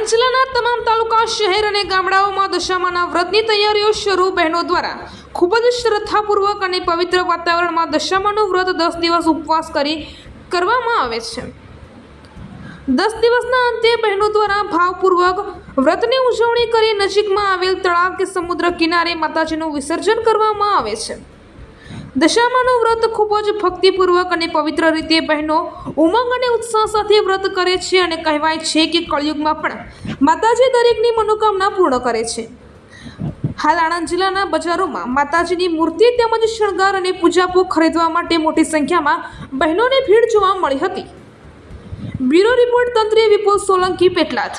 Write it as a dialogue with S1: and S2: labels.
S1: આણંદ જિલ્લાના તમામ તાલુકા, શહેર અને ગામડાઓમાં દશામાના વ્રતની તૈયારીઓ શરૂ. બહેનો દ્વારા ખૂબ જ શ્રદ્ધાપૂર્વક અને પવિત્ર વાતાવરણમાં દશામાનું વ્રત 10 દિવસ ઉપવાસ કરી કરવામાં આવે છે. 10 દિવસના અંતે બહેનો દ્વારા ભાવપૂર્વક વ્રતની ઉજવણી કરી નજીકમાં આવેલ તળાવ કે સમુદ્ર કિનારે માતાજીનું વિસર્જન કરવામાં આવે છે. દશામાનું વ્રત ખૂબ જ ભક્તિપૂર્વક અને પવિત્ર રીતે બહેનો ઉમંગ અને ઉત્સાહ સાથે વ્રત કરે છે અને કહેવાય છે કે કળિયુગમાં પણ માતાજી દરેકની મનોકામના પૂર્ણ કરે છે. હાલ આણંદ જિલ્લાના બજારોમાં માતાજીની મૂર્તિ તેમજ શણગાર અને પૂજાપો ખરીદવા માટે મોટી સંખ્યામાં બહેનોની ભીડ જોવા મળી હતી. બ્યુરો રિપોર્ટ, તંત્રી વિપુલ સોલંકી, પેટલાદ.